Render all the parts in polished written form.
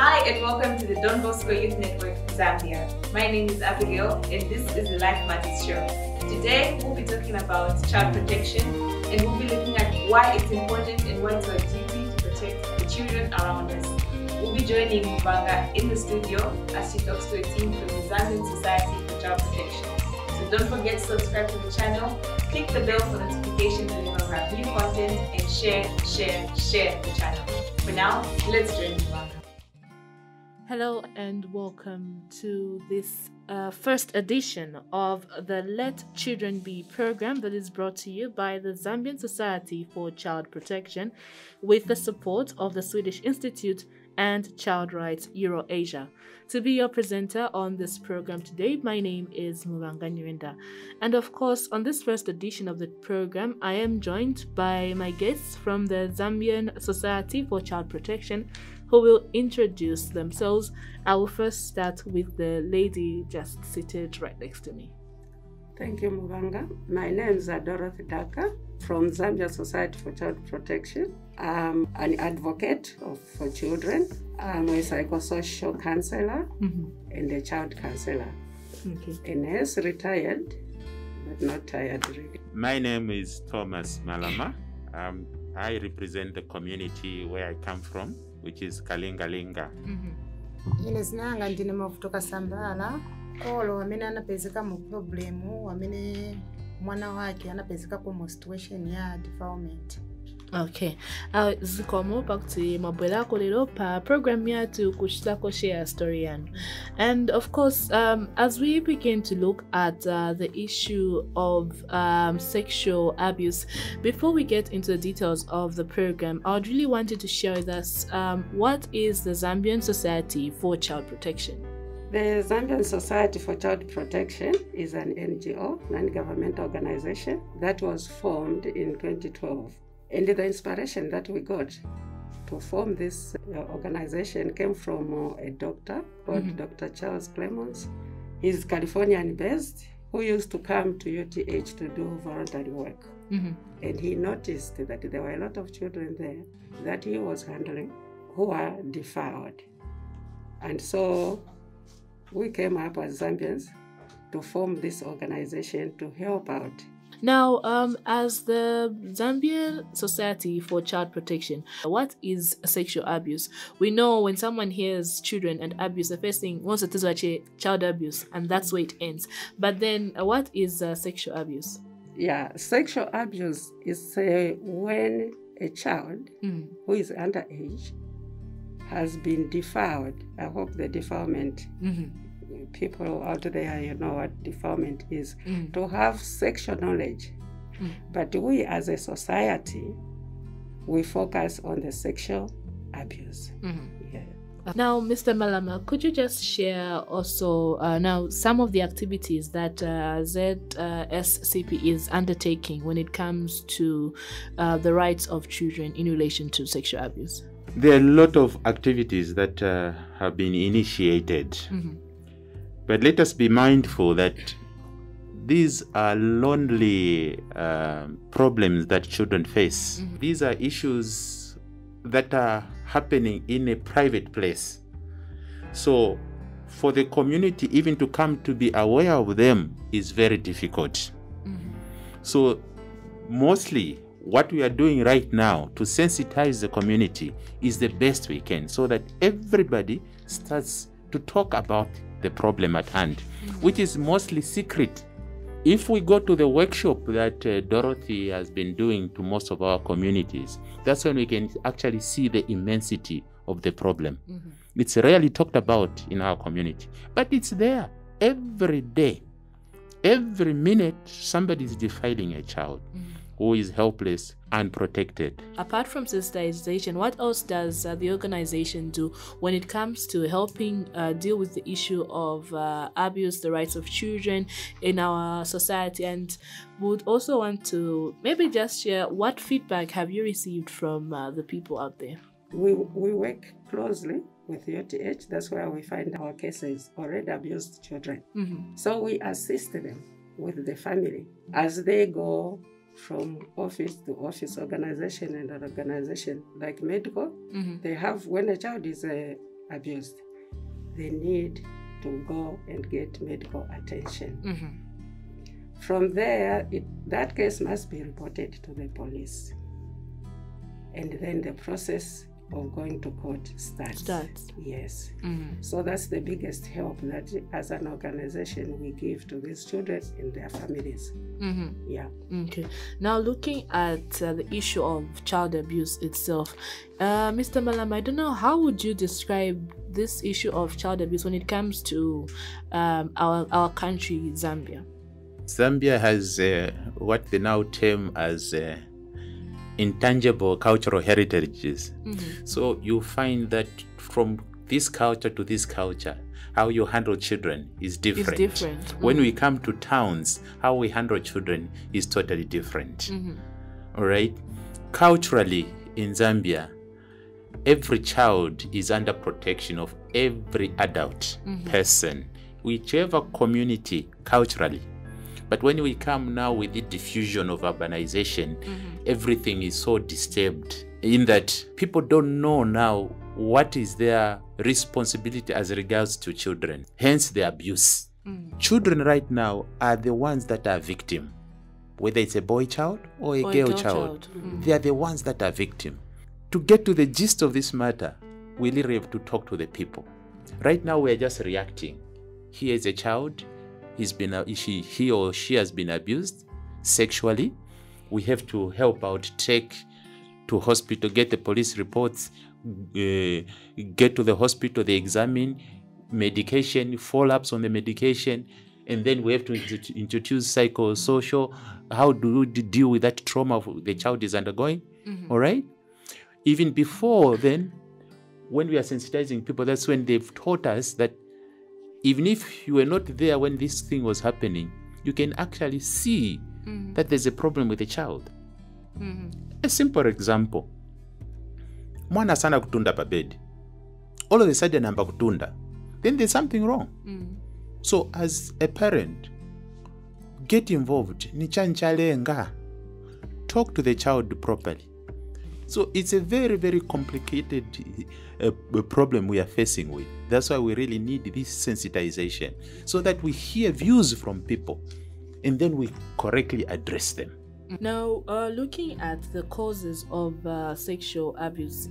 Hi and welcome to the Don Bosco Youth Network Zambia. My name is Abigail and this is the Life Matters Show. Today we'll be talking about child protection and we'll be looking at why it's important and why it's our duty to protect the children around us. We'll be joining Mubanga in the studio as she talks to a team from the Zambian Society for Child Protection. So don't forget to subscribe to the channel, click the bell for notifications whenever we have new content, and share the channel. For now, let's join Mubanga. Hello and welcome to this first edition of the Let Children Be program that is brought to you by the Zambian Society for Child Protection with the support of the Swedish Institute and Child Rights Eurasia. To be your presenter on this program today, my name is Mubanga Nyirenda. And of course, on this first edition of the program, I am joined by my guests from the Zambian Society for Child Protection, who will introduce themselves. I will first start with the lady just seated right next to me. Thank you, Mubanga. My name is Dorothy Daka from Zambia Society for Child Protection. I'm an advocate for children. I'm a psychosocial counselor and a child counselor. Okay. A nurse, retired, but not tired really. My name is Thomas Malama. I represent the community where I come from, which is Kalingalinga. Ine sinanga ndine mafutoka Sambala kolo wamene anapezeka mu problemu wamene mwana wake anapezeka mu situation ya defilement. Okay. Zikomo pakti mabwela kolero pa program yatu kushitako share story yanu. And of course, as we begin to look at the issue of sexual abuse, before we get into the details of the program, I would really want you to share with us what is the Zambian Society for Child Protection? The Zambian Society for Child Protection is an NGO, non-governmental organization, that was formed in 2012. And the inspiration that we got to form this organization came from a doctor called Dr. Charles Clemons. He's Californian-based, who used to come to UTH to do voluntary work. And he noticed that there were a lot of children there that he was handling who were defiled. And so we came up as Zambians to form this organization to help out. Now, as the Zambian Society for Child Protection, what is sexual abuse? We know when someone hears children and abuse, the first thing wants to say child abuse, and that's where it ends. But then, what is sexual abuse? Yeah, sexual abuse is when a child who is underage has been defiled. I hope the defilement, people out there, you know what defilement is, to have sexual knowledge. But we as a society, we focus on the sexual abuse. Yeah. Now, Mr. Malama, could you just share also now some of the activities that ZSCP is undertaking when it comes to the rights of children in relation to sexual abuse? There are a lot of activities that have been initiated. But let us be mindful that these are lonely problems that children face. These are issues that are happening in a private place. So for the community even to come to be aware of them is very difficult. So mostly what we are doing right now to sensitize the community is the best we can, so that everybody starts to talk about the problem at hand, which is mostly secret. If we go to the workshop that Dorothy has been doing to most of our communities, that's when we can actually see the immensity of the problem. It's rarely talked about in our community, but it's there every day. Every minute, somebody is defiling a child who is helpless and protected. Apart from sensitization, what else does the organization do when it comes to helping deal with the issue of abuse, the rights of children in our society? And would also want to maybe just share what feedback have you received from the people out there? We work closely with UTH. That's where we find our cases, already abused children. So we assist them with the family as they go from office to office, organization and organization like medical. They have, when a child is abused, they need to go and get medical attention. From there, that case must be reported to the police. And then the process of going to court starts. Yes. So that's the biggest help that as an organization we give to these children and their families. Yeah. Okay. Now looking at the issue of child abuse itself, Mr. Malama, I don't know, how would you describe this issue of child abuse when it comes to our country, Zambia? Zambia has what they now term as intangible cultural heritages. So you find that from this culture to this culture, how you handle children is different. It's different. When we come to towns, how we handle children is totally different. All right? Culturally, in Zambia, every child is under protection of every adult person, whichever community culturally. But when we come now with the diffusion of urbanization, everything is so disturbed in that people don't know now what is their responsibility as regards to children, hence the abuse. Children right now are the ones that are victim, whether it's a boy child or a girl child. They are the ones that are victim. To get to the gist of this matter, we really have to talk to the people. Right now, we are just reacting. Here is a child. He or she has been abused sexually. We have to help out, take to hospital, get the police reports, get to the hospital, they examine medication, follow-ups on the medication, and then we have to introduce psychosocial. How do you deal with that trauma the child is undergoing? All right? Even before then, when we are sensitizing people, that's when they've taught us that even if you were not there when this thing was happening, you can actually see that there's a problem with the child. A simple example. Mwana sana kutunda pa bed. All of a sudden amba kutunda. Then there's something wrong. So as a parent, get involved. Nichanchalenga. Talk to the child properly. So it's a very, very complicated problem we are facing with. That's why we really need this sensitization, so that we hear views from people and then we correctly address them. Now, looking at the causes of sexual abuse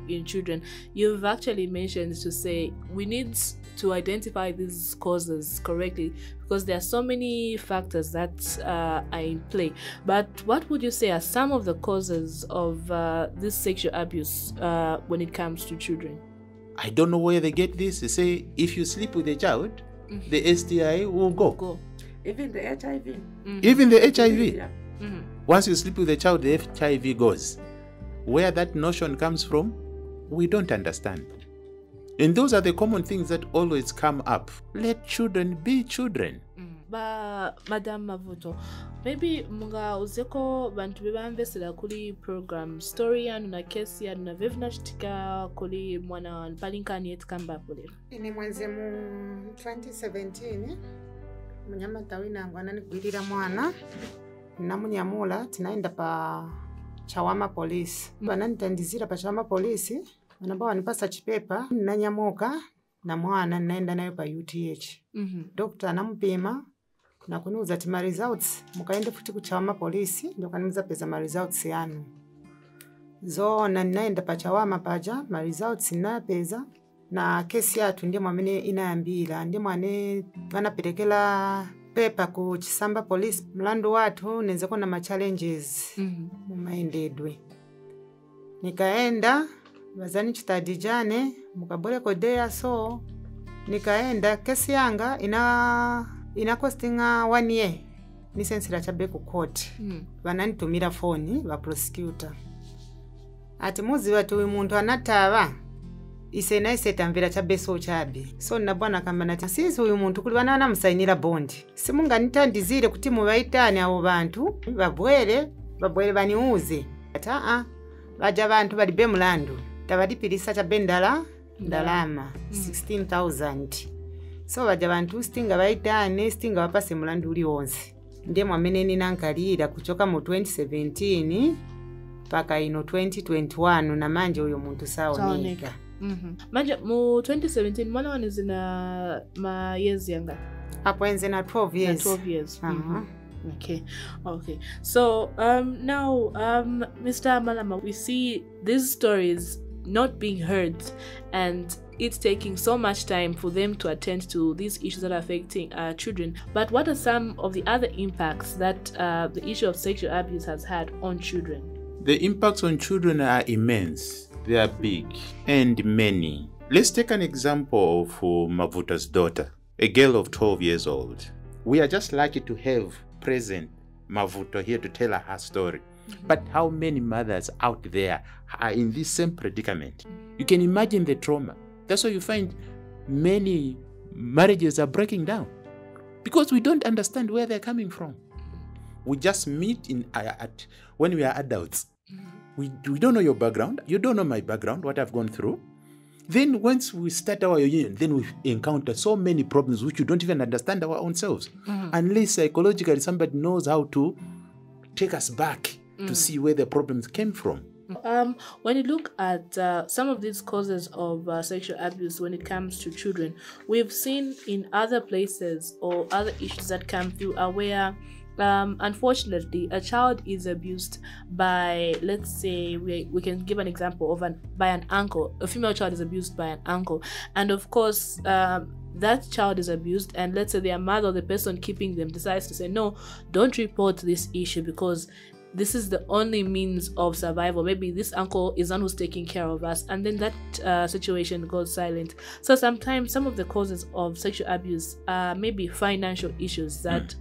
in children, you've actually mentioned to say we need to identify these causes correctly because there are so many factors that are in play. But what would you say are some of the causes of this sexual abuse when it comes to children? I don't know where they get this. They say if you sleep with a child, the STI will go. Even the HIV. Even the HIV. Yeah. Once you sleep with a child, the HIV goes. Where that notion comes from, we don't understand. And those are the common things that always come up. Let children be children. Madam Mavuto, maybe munga uzeko bantu bebamvesera kuli program story yanu na kesi yanu na vevnachitika kuli mwana palinkani yetikamba kule. Ini mwenze mu 2017 munyamata winangu ananigwirira mwana namunyamula tinaenda pa Chawama Police. Bananitandizira pa Chawama Police, banamba wanipasa chipepa, nanyamuka na mwana naenda nayo pa UTH. Doctor anampima na kuniuza ati ma results mukaende futi ku Chawama Police ndio kanimuza pesa ma results yanu. Zona naenda pa Chawama paja ma results na pesa na kesi yatu ndiye mwamene inayambira ndiye mwane banaperekela pepa ku Chisamba Police mlandu watu nenzeko na ma challenges mumaendedwe. Nikaenda bazani chitadijane mukabole kodea, so nikaenda kesi yanga ina costinga 1 year nisensira chabe ku court. Bananitumira phone ba prosecutor ati muzi watu umuntu anatava isena isetamvira chabe so chabe, so nabwana kamba nati sisi uyu muntu kuli banana musainira bondi simunganitandizire kuti mubaitane abo bantu babwere baniuze ata baja abantu bali be mulandu tabadipirisa chabe ndalama 16,000. So baja abantu stinga baitane stinga bapase mulandu uli onse ndiye mwamene ninankalira kuchoka mu 2017 paka ino 2021 na manje uyo muntu saoneka. Manje mu 2017 mwana wanu is in ma years younger. Hapo enze na 12 years. 12 years. Uh-huh. Okay. So now Mr. Malama, we see these stories not being heard and it's taking so much time for them to attend to these issues that are affecting children. But what are some of the other impacts that the issue of sexual abuse has had on children? The impacts on children are immense. They are big and many. Let's take an example of Mavuta's daughter, a girl of 12 years old. We are just lucky to have present Mavuto here to tell her story. But how many mothers out there are in this same predicament? You can imagine the trauma. That's why you find many marriages are breaking down because we don't understand where they're coming from. We just meet when we are adults. We don't know your background. You don't know my background, what I've gone through. Then once we start our union, then we encounter so many problems which we don't even understand our own selves. Unless psychologically somebody knows how to take us back to see where the problems came from. When you look at some of these causes of sexual abuse when it comes to children, we've seen in other places or other issues that come through where unfortunately a child is abused by, let's say, we can give an example of by an uncle. A female child is abused by an uncle, and of course that child is abused, and let's say their mother or the person keeping them decides to say, no, don't report this issue because this is the only means of survival. Maybe this uncle is one who's taking care of us, and then that situation goes silent. So sometimes some of the causes of sexual abuse are maybe financial issues that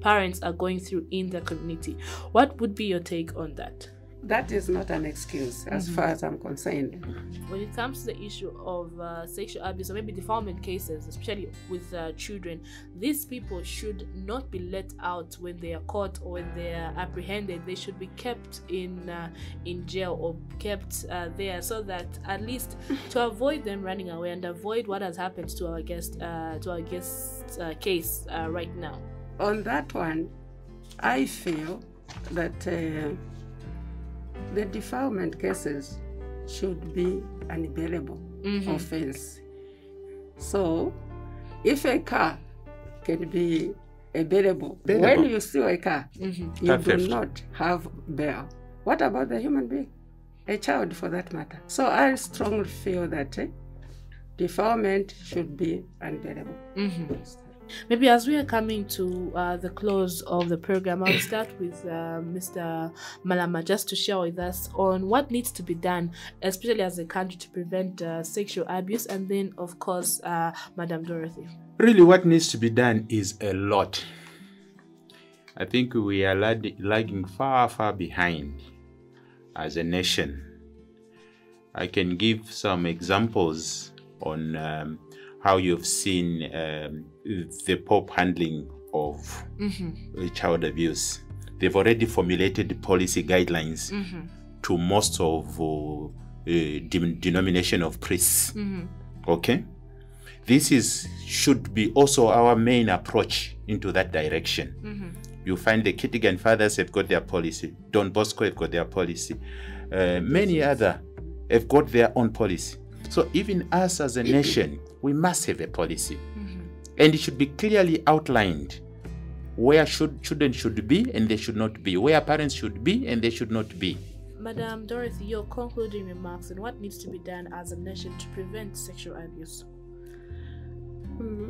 parents are going through in the community. What would be your take on that? That is not an excuse as far as I'm concerned. When it comes to the issue of sexual abuse or maybe defilement cases, especially with children, these people should not be let out when they are caught or when they are apprehended. They should be kept in jail or kept there so that at least to avoid them running away and avoid what has happened to our guest case right now. On that one, I feel that the defilement cases should be an bailable offense. So, if a car can be a bailable, when you steal a car, you do not have bail. What about the human being? A child, for that matter. So, I strongly feel that defilement should be unbearable. Maybe as we are coming to the close of the program, I'll start with Mr. Malama just to share with us on what needs to be done, especially as a country, to prevent sexual abuse, and then, of course, Madam Dorothy. Really, what needs to be done is a lot. I think we are lagging far, far behind as a nation. I can give some examples on how you've seen the Pope handling of child abuse. They've already formulated policy guidelines to most of denomination of priests. Okay, this should be also our main approach into that direction. You find the Kitigan fathers have got their policy. Don Bosco have got their policy. Many other have got their own policy. So even us as a nation, we must have a policy. And it should be clearly outlined where children should be and they should not be, where parents should be and they should not be. Madam Dorothy, your concluding remarks and what needs to be done as a nation to prevent sexual abuse?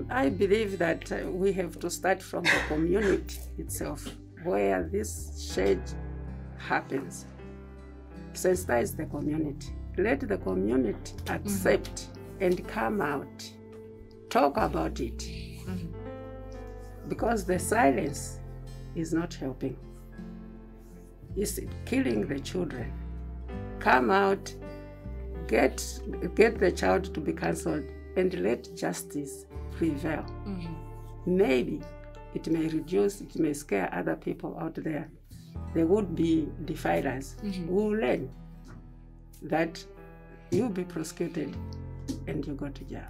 I believe that we have to start from the community itself, where this shade happens. Sensitize the community. Let the community accept and come out, talk about it, because the silence is not helping. It's killing the children. Come out, get the child to be cancelled, and let justice prevail. Maybe it may reduce, it may scare other people out there. There would be defilers who will learn that you'll be prosecuted and you go to jail.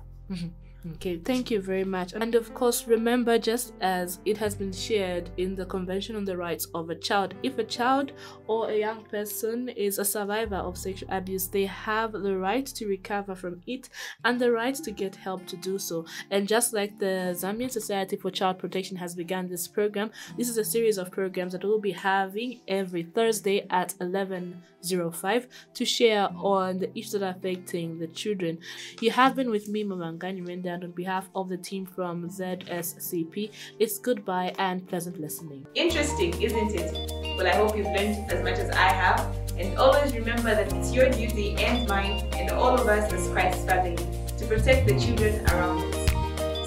Okay, thank you very much. And of course, remember, just as it has been shared in the Convention on the Rights of a Child, if a child or a young person is a survivor of sexual abuse, they have the right to recover from it and the right to get help to do so. And just like the Zambian Society for Child Protection has begun this program, this is a series of programs that we'll be having every Thursday at 11:05 to share on the issues that are affecting the children. You have been with me, Mamangani Menda, and on behalf of the team from ZSCP, it's goodbye and pleasant listening. Interesting, isn't it? Well, I hope you've learned as much as I have. And always remember that it's your duty and mine, and all of us as Christ's family, to protect the children around us.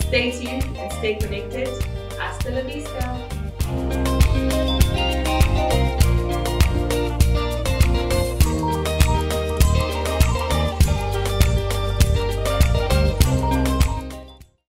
Stay tuned and stay connected. Hasta la vista.